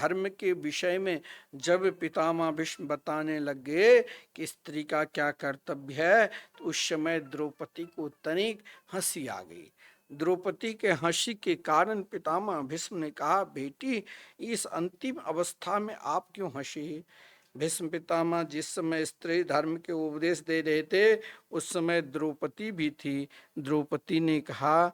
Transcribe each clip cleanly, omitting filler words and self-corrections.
धर्म के विषय में जब पितामह भीष्म बताने लगे कि स्त्री का क्या कर्तव्य है, तो उस समय द्रौपदी को तनिक हंसी आ गई। द्रौपदी के हंसी के कारण पितामह भीष्म ने कहा, बेटी इस अंतिम अवस्था में आप क्यों हंसी? भीष्म पितामह जिस समय स्त्री धर्म के उपदेश दे रहे थे, उस समय द्रौपदी भी थी। द्रौपदी ने कहा,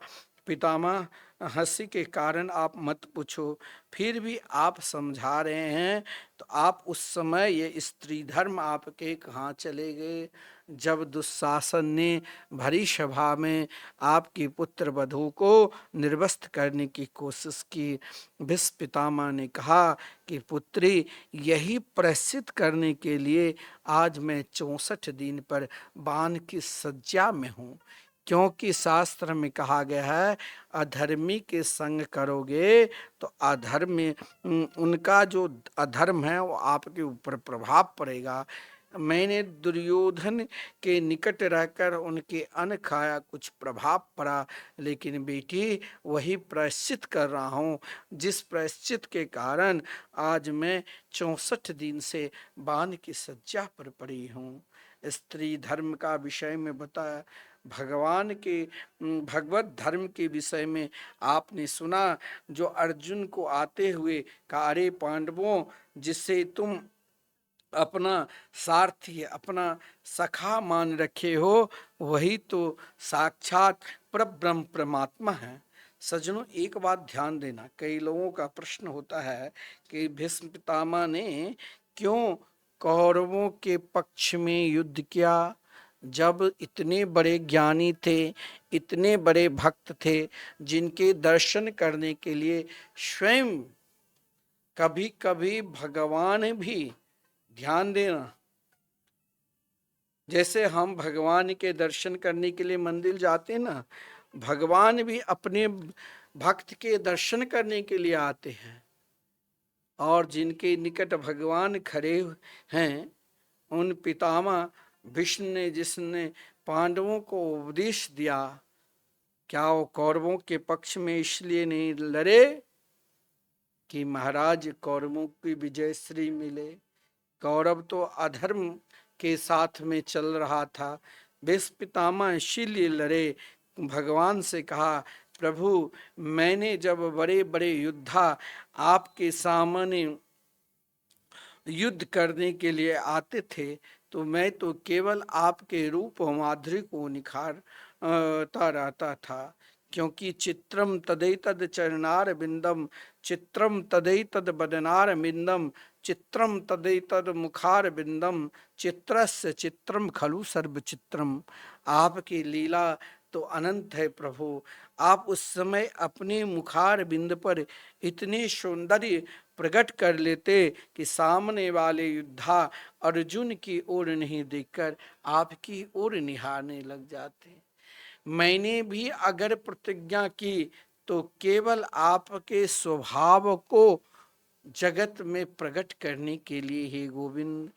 पितामह हंसी के कारण आप मत पूछो, फिर भी आप समझा रहे हैं तो आप उस समय ये स्त्री धर्म आपके कहाँ चले गए? जब दुशासन ने भरी सभा में आपकी पुत्र वधू को निर्वस्त्र करने की कोशिश की, भीष्म पितामह ने कहा कि पुत्री, यही प्रायश्चित करने के लिए आज मैं 64 दिन पर बाण की सज्जा में हूँ, क्योंकि शास्त्र में कहा गया है अधर्मी के संग करोगे तो अधर्म उनका जो अधर्म है वो आपके ऊपर प्रभाव पड़ेगा। मैंने दुर्योधन के निकट रहकर उनके अन्न खाया, कुछ प्रभाव पड़ा, लेकिन बेटी वही प्रायश्चित कर रहा हूँ जिस प्रायश्चित के कारण आज मैं 64 दिन से बाण की सज्जा पर पड़ी हूँ। स्त्री धर्म का विषय में बताया। भगवान के भगवत धर्म के विषय में आपने सुना, जो अर्जुन को आते हुए कहा, अरे पांडवों, जिससे तुम अपना सारथी अपना सखा मान रखे हो, वही तो साक्षात परब्रह्म परमात्मा है। सज्जनों, एक बात ध्यान देना, कई लोगों का प्रश्न होता है कि भीष्म पितामह ने क्यों कौरवों के पक्ष में युद्ध किया, जब इतने बड़े ज्ञानी थे, इतने बड़े भक्त थे, जिनके दर्शन करने के लिए स्वयं कभी कभी भगवान भी, ध्यान देना, जैसे हम भगवान के दर्शन करने के लिए मंदिर जाते ना, भगवान भी अपने भक्त के दर्शन करने के लिए आते हैं। और जिनके निकट भगवान खड़े हैं, उन पितामह भीष्म ने जिसने पांडवों को उपदेश दिया, क्या वो कौरवों के पक्ष में इसलिए नहीं लड़े कि महाराज कौरवों की विजय श्री मिले? कौरव तो अधर्म के साथ में चल रहा था। भीष्म पितामह इसीलिए लड़े, भगवान से कहा, प्रभु मैंने जब बड़े बड़े योद्धा आपके सामने युद्ध करने के लिए आते थे, तो मैं तो केवल आपके रूप और माधुर्य को निखारता रहता था, क्योंकि चित्रम तदैतद चरणार बिंदम, चित्रम तदैतद बदनार बिंदम, चित्रम तदैतद मुखार बिंदम, चित्रस्य चित्रम खलु सर्व चित्रम। आपकी लीला तो अनंत है प्रभु। आप उस समय अपने मुखार बिंद पर इतने सौंदर्य प्रकट कर लेते कि सामने वाले योद्धा अर्जुन की ओर नहीं देखकर आपकी ओर निहारने लग जाते। मैंने भी अगर प्रतिज्ञा की तो केवल आपके स्वभाव को जगत में प्रकट करने के लिए ही गोविंद।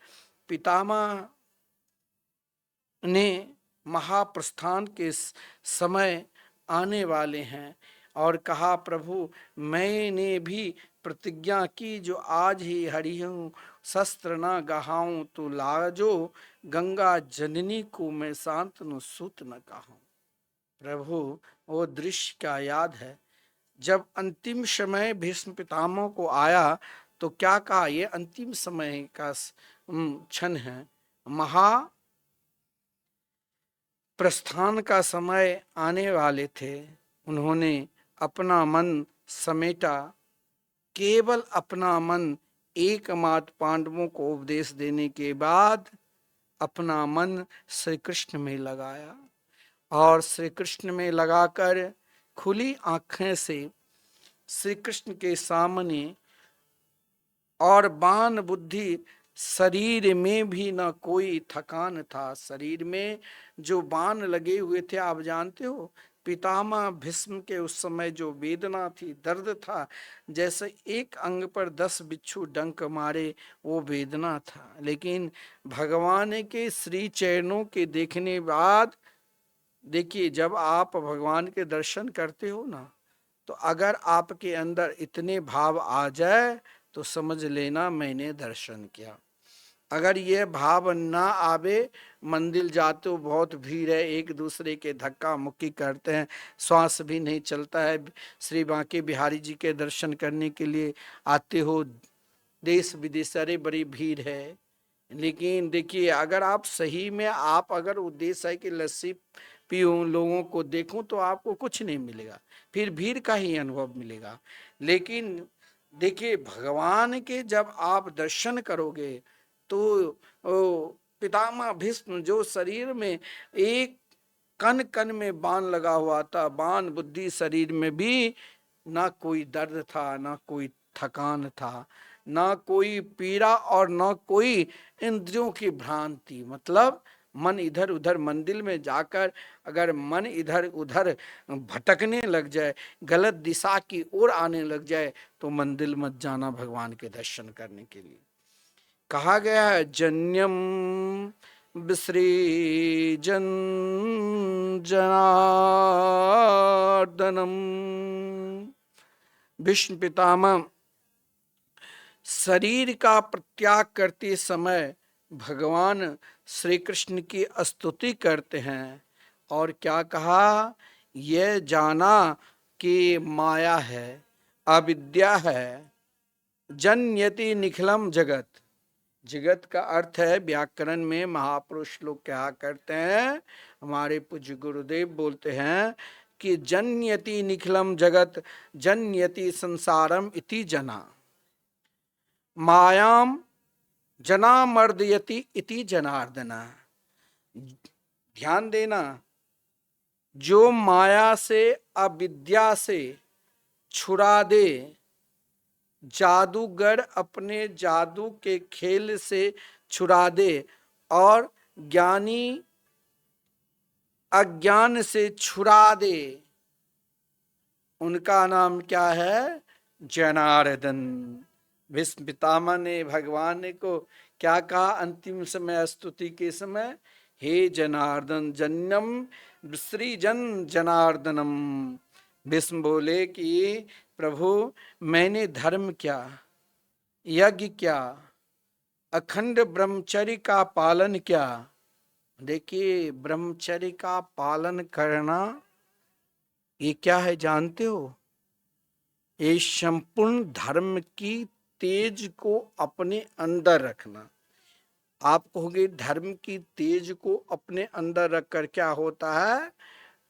पितामह ने महाप्रस्थान के समय आने वाले हैं और कहा, प्रभु मैंने भी प्रतिज्ञा की, जो आज ही हरिहूँ शस्त्र न गहाऊं, तो लाजो गंगा जननी को मैं शांतनु सूत न कहूं। प्रभु वो दृश्य क्या याद है, जब अंतिम समय भीष्म पितामह को आया तो क्या कहा, ये अंतिम समय का क्षण है, महा प्रस्थान का समय आने वाले थे। उन्होंने अपना मन समेटा, केवल अपना मन एकमात्र पांडवों को उपदेश देने के बाद अपना मन श्री कृष्ण में लगाया, और श्री कृष्ण में लगाकर खुली आंखें से श्री कृष्ण के सामने, और बाण बुद्धि, शरीर में भी न कोई थकान था। शरीर में जो बाण लगे हुए थे, आप जानते हो, पितामह भीष्म के उस समय जो वेदना थी, दर्द था, जैसे एक अंग पर 10 बिच्छू डंक मारे, वो वेदना था। लेकिन भगवान के श्री चरणों के देखने बाद, देखिए जब आप भगवान के दर्शन करते हो ना, तो अगर आपके अंदर इतने भाव आ जाए तो समझ लेना मैंने दर्शन किया। अगर ये भाव ना आवे, मंदिर जाते हो बहुत भीड़ है, एक दूसरे के धक्का मुक्की करते हैं, श्वास भी नहीं चलता है, श्री बांके बिहारी जी के दर्शन करने के लिए आते हो, देश विदेश अरे बड़ी भीड़ है। लेकिन देखिए, अगर आप सही में, आप अगर उद्देश्य है कि लस्सी पीऊं, लोगों को देखूं, तो आपको कुछ नहीं मिलेगा, फिर भीड़ का ही अनुभव मिलेगा। लेकिन देखिए, भगवान के जब आप दर्शन करोगे तो पितामह भीष्म जो शरीर में एक कण कण में बाण लगा हुआ था, बाण बुद्धि शरीर में भी, ना कोई दर्द था, ना कोई थकान था, ना कोई पीड़ा और ना कोई इंद्रियों की भ्रांति। मतलब मन इधर उधर, मंदिर में जाकर अगर मन इधर उधर भटकने लग जाए, गलत दिशा की ओर आने लग जाए, तो मंदिर मत जाना भगवान के दर्शन करने के लिए। कहा गया है जन्यम विसृजन जनार्दनम। भीष्म पितामह शरीर का परित्याग करते समय भगवान श्री कृष्ण की स्तुति करते हैं, और क्या कहा, यह जाना कि माया है, अविद्या है, जन्यति निखिलम जगत। जगत का अर्थ है, व्याकरण में महापुरुष लोग क्या करते हैं, हमारे पूज्य गुरुदेव बोलते हैं कि जन्यति निखिलम जगत, जन्यति संसारम इति जना, मायाम जना मर्दयति इति जनार्दना। ध्यान देना, जो माया से, अविद्या से छुड़ा दे, जादूगर अपने जादू के खेल से छुड़ा दे, और ज्ञानी अज्ञान से छुड़ा दे, उनका नाम क्या है, जनार्दन। भीष्म पितामह ने भगवान को क्या कहा अंतिम समय, स्तुति के समय, हे जनार्दन जन्यम विसृजन जनार्दनम। भीष्म बोले कि प्रभु, मैंने धर्म क्या, यज्ञ क्या, अखंड ब्रह्मचर्य का पालन क्या। देखिए, ब्रह्मचर्य का पालन करना ये क्या है जानते हो, ये संपूर्ण धर्म की तेज को अपने अंदर रखना। आप कहोगे धर्म की तेज को अपने अंदर रखकर क्या होता है,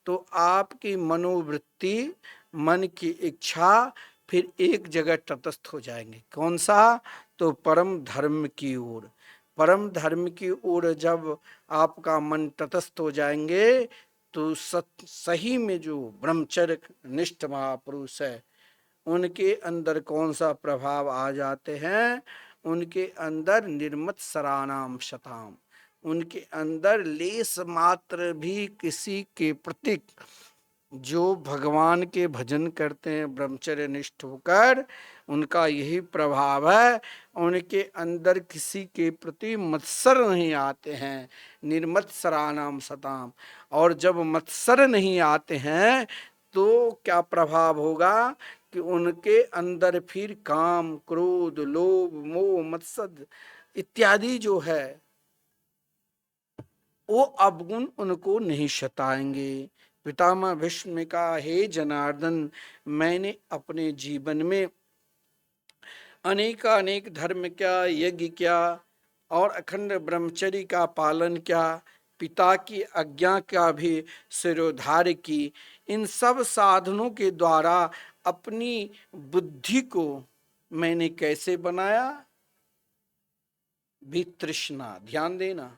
तो आपकी मनोवृत्ति, मन की इच्छा फिर एक जगह तटस्थ हो जाएंगे। कौन सा, तो परम धर्म की ओर। परम धर्म की ओर जब आपका मन तटस्थ हो जाएंगे, तो सही में जो ब्रह्मचर्य निष्ठ महापुरुष है, उनके अंदर कौन सा प्रभाव आ जाते हैं, उनके अंदर निर्मत सरानाम शताम, उनके अंदर लेस मात्र भी किसी के प्रति, जो भगवान के भजन करते हैं ब्रह्मचर्य निष्ठ होकर, उनका यही प्रभाव है, उनके अंदर किसी के प्रति मत्सर नहीं आते हैं, निर्मत सरानाम सताम। और जब मत्सर नहीं आते हैं, तो क्या प्रभाव होगा कि उनके अंदर फिर काम, क्रोध, लोभ, मोह, मत्सर इत्यादि जो है, वो अवगुण उनको नहीं सताएंगे। पितामह भीष्म ने कहा, हे जनार्दन, मैंने अपने जीवन में अनेक धर्म क्या, यज्ञ क्या, और अखंड ब्रह्मचर्य का पालन क्या, पिता की आज्ञा का भी सिरोधार्य की, इन सब साधनों के द्वारा अपनी बुद्धि को मैंने कैसे बनाया, वितृष्णा। ध्यान देना,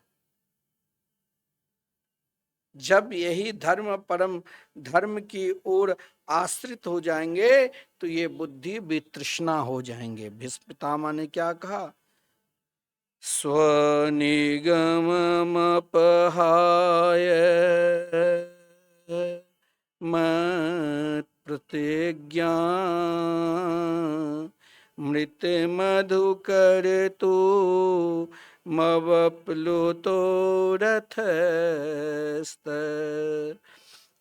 जब यही धर्म परम धर्म की ओर आश्रित हो जाएंगे, तो ये बुद्धि वितृष्णा हो जाएंगे। भीष्म पितामह ने क्या कहा, स्वनिगममपहाय मत्प्रतिज्ञा मृत मधुकर तो मवप्लुतो रथस्त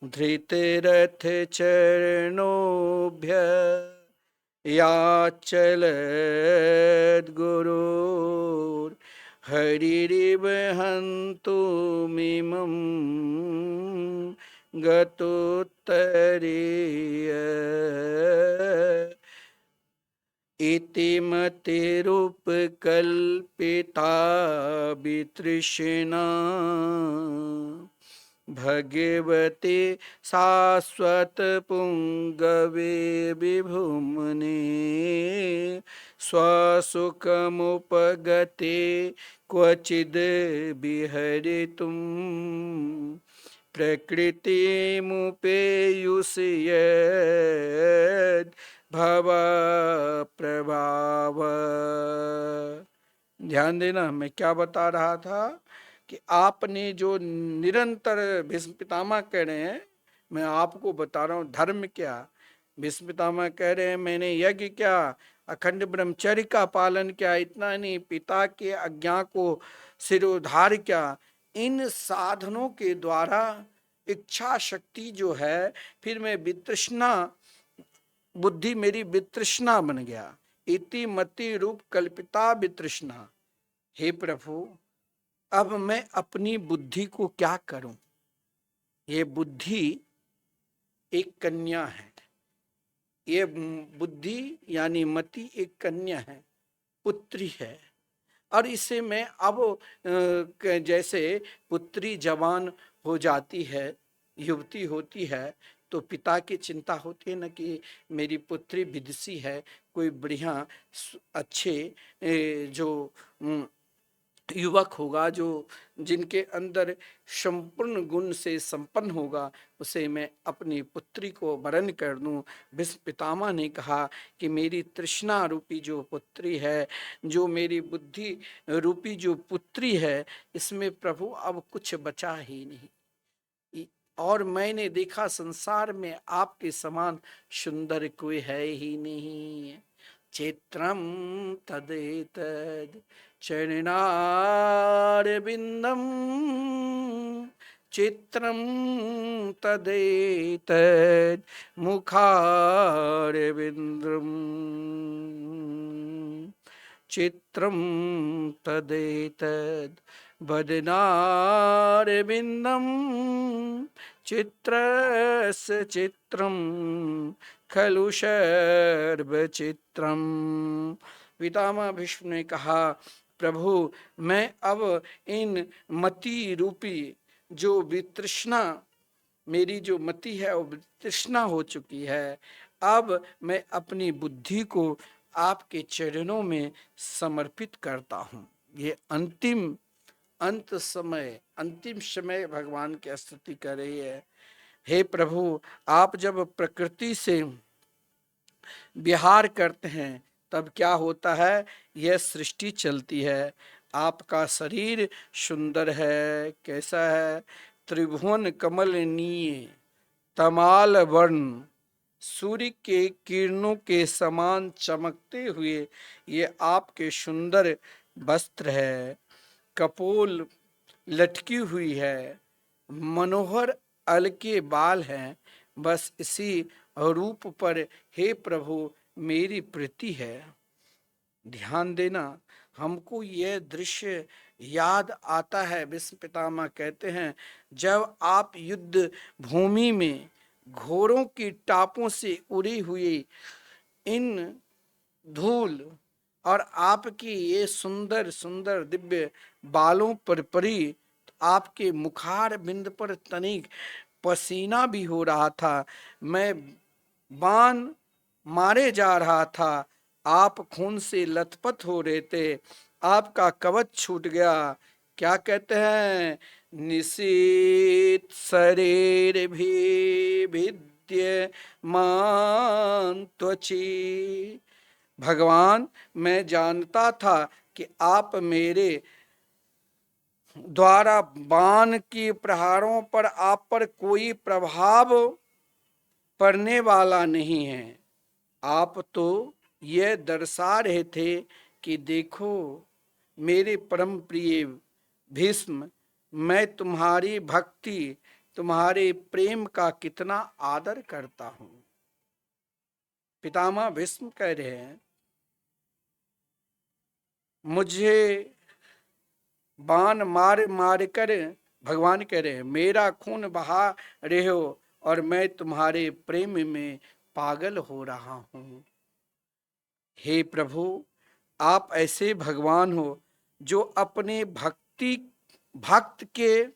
धृतरथ चरणोभ्य याचलद्गुरुर् हरिरिव हन्तुमिमं गतोत्तरीय इति मतिरुपकल्पिता वितृष्णा भगवते शाश्वत पुंगवे विभुमने स्वसुखमुपगते क्वचिद् विहरितुं प्रकृतिमुपेयुषि यद् भव प्रभाव। ध्यान देना, मैं क्या बता रहा था कि आपने जो निरंतर, भीष्म पितामह कह रहे हैं, मैं आपको बता रहा हूं धर्म क्या। भीष्म पितामह कह रहे हैं मैंने यज्ञ क्या, अखंड ब्रह्मचर्य का पालन क्या, इतना नहीं, पिता के आज्ञा को सिरोधार क्या। इन साधनों के द्वारा इच्छा शक्ति जो है, फिर मैं वितृष्णा, बुद्धि मेरी वितृष्णा बन गया। इति मति रूप कल्पिता वितृष्णा। हे प्रभु, अब मैं अपनी बुद्धि को क्या करूं। ये बुद्धि एक कन्या है, ये बुद्धि यानी मति एक कन्या है, पुत्री है। और इसे मैं अब जैसे पुत्री जवान हो जाती है, युवती होती है, तो पिता की चिंता होती है न कि मेरी पुत्री विदुषी है, कोई बढ़िया अच्छे जो युवक होगा, जो जिनके अंदर संपूर्ण गुण से संपन्न होगा, उसे मैं अपनी पुत्री को वरण कर दूं। भीष्म पितामह ने कहा कि मेरी तृष्णा रूपी जो पुत्री है, जो मेरी बुद्धि रूपी जो पुत्री है, इसमें प्रभु अब कुछ बचा ही नहीं। और मैंने देखा संसार में आपके समान सुंदर कोई है ही नहीं। चित्रम तदेतद चरणारविंदम, चित्रम तदेतद मुखारविंदम, चित्रम तदेतद वदनारविंदम, चित्रस्य चित्रम खलु सर्वचित्रम। पितामह भीष्म ने कहा प्रभु, मैं अब इन मति रूपी जो वितृष्णा, मेरी जो मति है वो वितृष्णा हो चुकी है, अब मैं अपनी बुद्धि को आपके चरणों में समर्पित करता हूँ। ये अंतिम समय भगवान की स्तुति कर रही है। हे प्रभु, आप जब प्रकृति से विहार करते हैं तब क्या होता है, यह सृष्टि चलती है। आपका शरीर सुंदर है, कैसा है, त्रिभुवन कमलनीय तमाल वर्ण, सूर्य के किरणों के समान चमकते हुए ये आपके सुंदर वस्त्र है। कपोल लटकी हुई है, मनोहर अलके बाल हैं। बस इसी रूप पर हे प्रभु मेरी प्रीति है। ध्यान देना, हमको यह दृश्य याद आता है। भीष्म पितामह कहते हैं जब आप युद्ध भूमि में घोड़ों की टापों से उड़ी हुई इन धूल और आपकी ये सुंदर सुंदर दिव्य बालों पर पड़ी, तो आपके मुखार बिंद पर तनिक पसीना भी हो रहा था। मैं बाण मारे जा रहा था, आप खून से लथपथ हो रहे थे, आपका कवच छूट गया। क्या कहते हैं, निशीत शरीर भी भिद्य मान त्वची। भगवान, मैं जानता था कि आप मेरे द्वारा बाण की प्रहारों पर आप पर कोई प्रभाव पड़ने वाला नहीं है। आप तो यह दर्शा रहे थे कि देखो मेरे परम प्रिय भीष्म, मैं तुम्हारी भक्ति, तुम्हारे प्रेम का कितना आदर करता हूं। पितामह भीष्म कह रहे हैं, मुझे बाण मार मार कर, भगवान कह रहे हैं, मेरा खून बहा रहे हो और मैं तुम्हारे प्रेम में पागल हो रहा हूं। हे प्रभु, आप ऐसे भगवान हो जो अपने भक्त के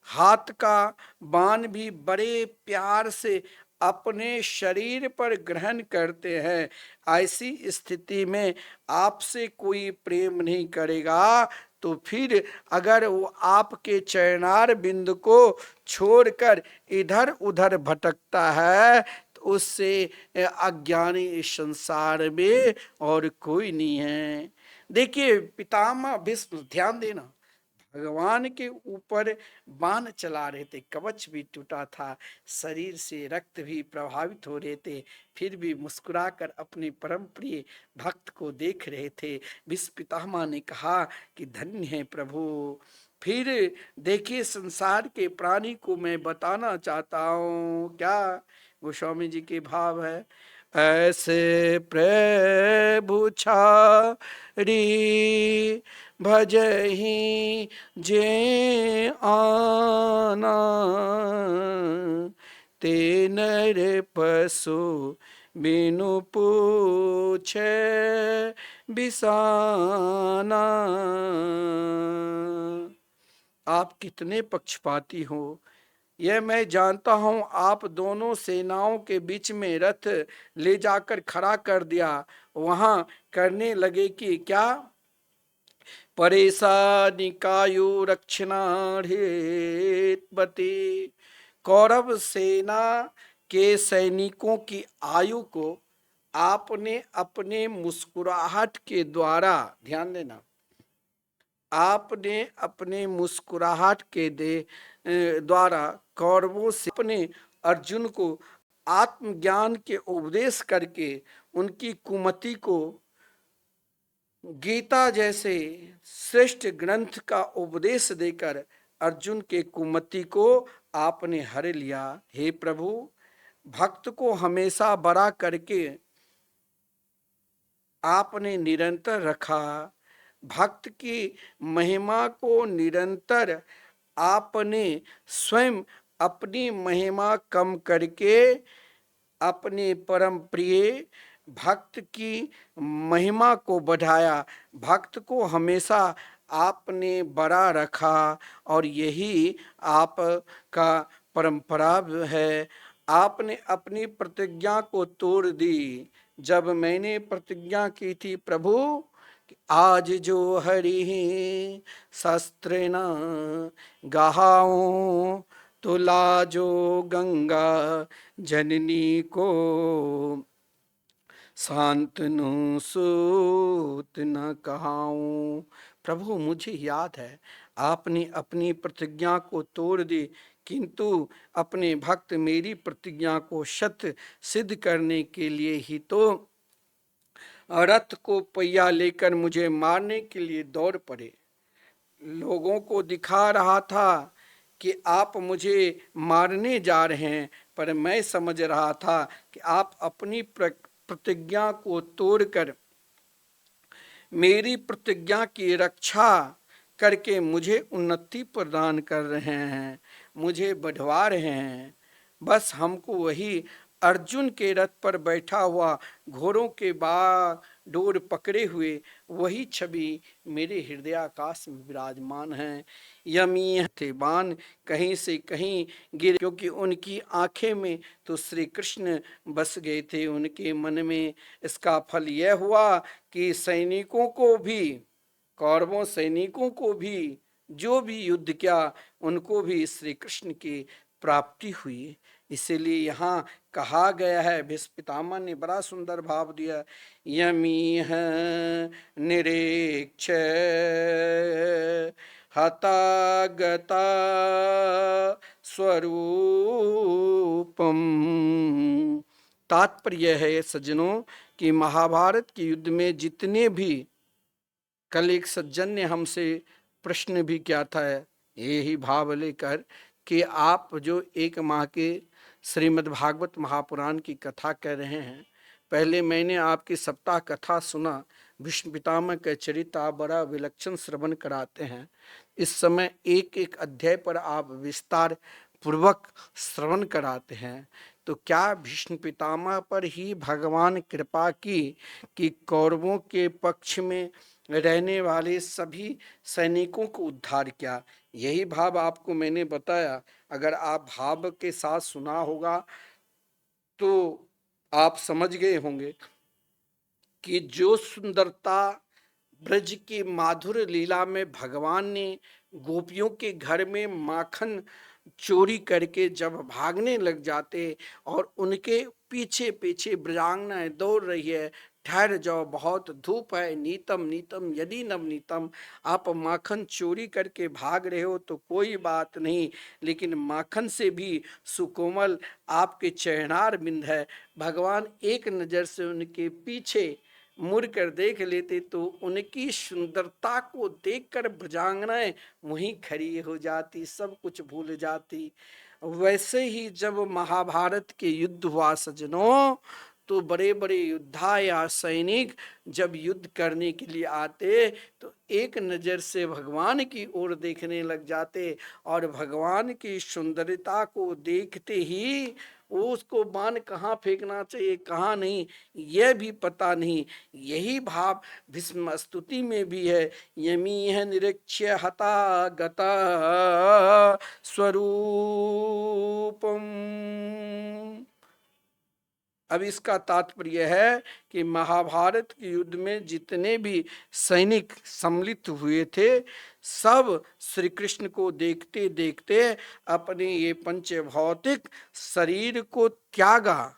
हाथ का बाण भी बड़े प्यार से अपने शरीर पर ग्रहण करते हैं। ऐसी स्थिति में आपसे कोई प्रेम नहीं करेगा तो फिर अगर वो आपके चरणार बिंद को छोड़कर इधर उधर भटकता है तो उससे अज्ञानी इस संसार में और कोई नहीं है। देखिए पितामह भीष्म, ध्यान देना, भगवान के ऊपर बाण चला रहे थे, कवच भी टूटा था, शरीर से रक्त भी प्रभावित हो रहे थे, फिर भी मुस्कुराकर अपने परम प्रिय भक्त को देख रहे थे। भीष्म पितामह ने कहा कि धन्य है प्रभु। फिर देखिए संसार के प्राणी को मैं बताना चाहता हूँ, क्या गोस्वामी जी के भाव है, ऐसे प्रभु छारी भजहि जे आना, ते नर पशु बिनु पूछे बिसाना। आप कितने पक्षपाती हो, यह मैं जानता हूं। आप दोनों सेनाओं के बीच में रथ ले जाकर खड़ा कर दिया, वहां करने लगे कि क्या, परेशा निकायु रक्षणार्थी। कौरव सेना के सैनिकों की आयु को आपने अपने मुस्कुराहट के द्वारा, ध्यान देना, आपने अपने मुस्कुराहट के द्वारा कौरवों से अपने अर्जुन को आत्मज्ञान के उपदेश करके उनकी कुमति को गीता जैसे श्रेष्ठ ग्रंथ का उपदेश देकर अर्जुन के कुमति को आपने हर लिया। हे प्रभु, भक्त को हमेशा बड़ा करके आपने निरंतर रखा, भक्त की महिमा को निरंतर आपने स्वयं अपनी महिमा कम करके अपने परम प्रिय भक्त की महिमा को बढ़ाया, भक्त को हमेशा आपने बड़ा रखा और यही आपका परंपरा है। आपने अपनी प्रतिज्ञा को तोड़ दी। जब मैंने प्रतिज्ञा की थी प्रभु कि आज जो हरि शस्त्र न गहाऊं, तो लाजो गंगा जननी को शांतनु सूत न कहाऊं। प्रभु मुझे याद है आपने अपनी प्रतिज्ञा को तोड़ दी, किंतु अपने भक्त मेरी प्रतिज्ञा को सत्य सिद्ध करने के लिए ही तो रथ को पहिया लेकर मुझे मारने के लिए दौड़ पड़े। लोगों को दिखा रहा था कि आप मुझे मारने जा रहे हैं, पर मैं समझ रहा था कि आप अपनी प्रतिज्ञा को तोड़कर मेरी प्रतिज्ञा की रक्षा करके मुझे उन्नति प्रदान कर रहे हैं, मुझे बढ़वा रहे हैं। बस हमको वही अर्जुन के रथ पर बैठा हुआ घोड़ों के बाग डोर पकड़े हुए वही छवि मेरे हृदयाकाश में विराजमान है। यमी थे बाण कहीं से कहीं गिर, क्योंकि उनकी आंखें में तो श्री कृष्ण बस गए थे। उनके मन में इसका फल यह हुआ कि सैनिकों को भी, कौरवों सैनिकों को भी, जो भी युद्ध किया उनको भी श्री कृष्ण की प्राप्ति हुई। इसीलिए यहाँ कहा गया है, भीष्म पितामह ने बड़ा सुंदर भाव दिया, यमीह निरीक्ष हतागता स्वरूपम। तात्पर्य है सज्जनों कि महाभारत के युद्ध में जितने भी, कल एक सज्जन ने हमसे प्रश्न भी किया था यही भाव लेकर कि आप जो 1 माह के श्रीमद् भागवत महापुराण की कथा कह रहे हैं, पहले मैंने आपकी सप्ताह कथा सुना। भीष्म पितामह के चरित्र आप बड़ा विलक्षण श्रवण कराते हैं। इस समय एक एक अध्याय पर आप विस्तार पूर्वक श्रवण कराते हैं। तो क्या भीष्म पितामह पर ही भगवान कृपा की कि कौरवों के पक्ष में रहने वाले सभी सैनिकों को उद्धार किया? यही भाव आपको मैंने बताया। अगर आप भाव के साथ सुना होगा तो आप समझ गए होंगे कि जो सुंदरता ब्रज की माधुर लीला में भगवान ने गोपियों के घर में माखन चोरी करके जब भागने लग जाते और उनके पीछे पीछे ब्रजांगनाएं दौड़ रही है, ठहर जाओ बहुत धूप है, नीतम नीतम यदि नवनीतम, आप माखन चोरी करके भाग रहे हो तो कोई बात नहीं, लेकिन माखन से भी सुकोमल आपके चरणार बिंद है। भगवान एक नजर से उनके पीछे मुड़ कर देख लेते तो उनकी सुंदरता को देखकर भुजांगनाएं वहीं खड़ी हो जाती, सब कुछ भूल जाती। वैसे ही जब महाभारत के युद्ध हुआ सज्जनों, तो बड़े बड़े योद्धा या सैनिक जब युद्ध करने के लिए आते तो एक नज़र से भगवान की ओर देखने लग जाते और भगवान की सुंदरता को देखते ही उसको बाण कहाँ फेंकना चाहिए कहाँ नहीं यह भी पता नहीं। यही भाव भीष्म स्तुति में भी है। यमीह निरीक्ष्य हता गता स्वरूपम। अब इसका तात्पर्य है कि महाभारत के युद्ध में जितने भी सैनिक सम्मिलित हुए थे सब श्री कृष्ण को देखते देखते अपने ये पंच भौतिक शरीर को त्यागा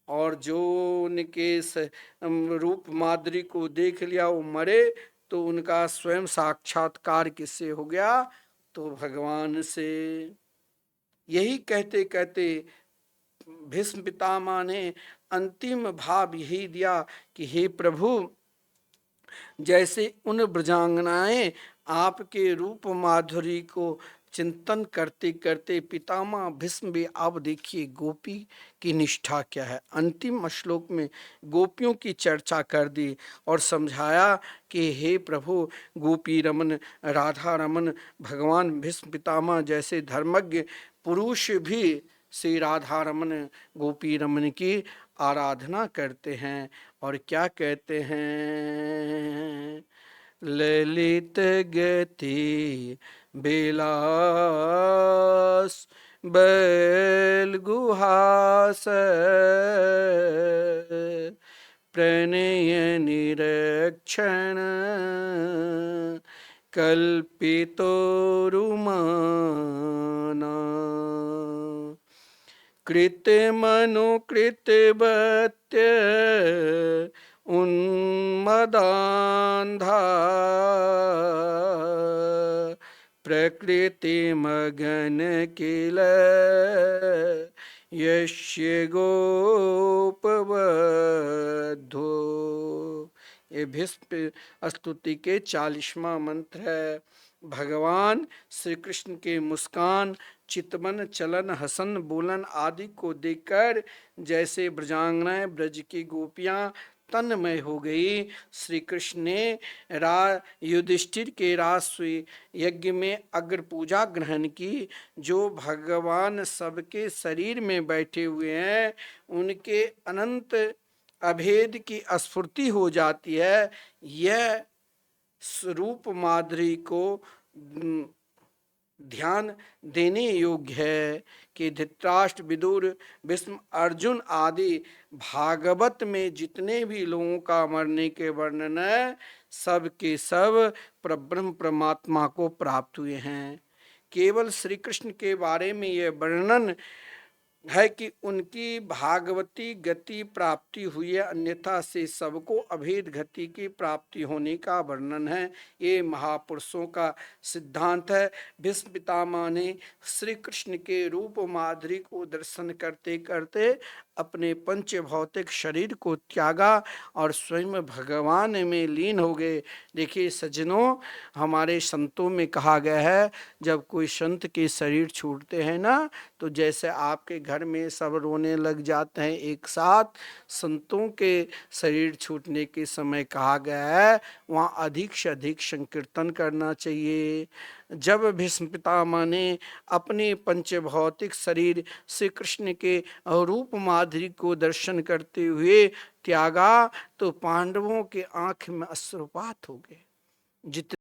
और जो उनके रूप माधुरी को देख लिया वो मरे तो उनका स्वयं साक्षात्कार किससे हो गया? तो भगवान से। यही कहते कहते भीष्म पितामह ने अंतिम भाव यही दिया कि हे प्रभु, जैसे उन ब्रजांगनाएं आपके रूप माधुरी को चिंतन करते करते पितामह भीष्म भी, आप देखिए गोपी की निष्ठा क्या है। अंतिम श्लोक में गोपियों की चर्चा कर दी और समझाया कि हे प्रभु, गोपी रमन राधा रमन भगवान भीष्म पितामह जैसे धर्मज्ञ पुरुष भी श्री राधा रमन गोपी रमन की आराधना करते हैं और क्या कहते हैं? ललित गति बिलास बैल गुहास प्रणय निरक्षण कल्पितो रुमाना कृतमनुकृतवत्य उन्मदान्धा प्रकृतिमगन किल यस्य गोपवधो। ये भीष्म स्तुति के 40वां मंत्र है। भगवान श्री कृष्ण के मुस्कान चितवन चलन हसन बोलन आदि को देखकर जैसे ब्रजांगनाएं ब्रज की गोपियां तन्मय हो गई। श्री कृष्ण ने युधिष्ठिर के राष्ट्रीय यज्ञ में अग्र पूजा ग्रहण की। जो भगवान सबके शरीर में बैठे हुए हैं उनके अनंत अभेद की स्फूर्ति हो जाती है। यह स्वरूप माधुरी को ध्यान देने योग्य है कि धृतराष्ट्र विदुर भीष्म अर्जुन आदि भागवत में जितने भी लोगों का मरने के वर्णन है सब के सब परब्रह्म परमात्मा को प्राप्त हुए हैं। केवल श्री कृष्ण के बारे में यह वर्णन है कि उनकी भागवती गति प्राप्ति हुई है, अन्यथा से सबको अभेद गति की प्राप्ति होने का वर्णन है। ये महापुरुषों का सिद्धांत है। भीष्म पितामह ने श्री कृष्ण के रूप माधुरी को दर्शन करते करते अपने पंच भौतिक शरीर को त्यागा और स्वयं भगवान में लीन हो गए। देखिए सज्जनों, हमारे संतों में कहा गया है, जब कोई संत के शरीर छूटते हैं ना, तो जैसे आपके घर में सब रोने लग जाते हैं एक साथ, संतों के शरीर छूटने के समय कहा गया है वहाँ अधिक से अधिक संकीर्तन करना चाहिए। जब भीष्म पितामह ने अपने पंचभौतिक शरीर श्री कृष्ण के रूप माधुरी को दर्शन करते हुए त्यागा, तो पांडवों के आंख में अश्रुपात हो गए। जितने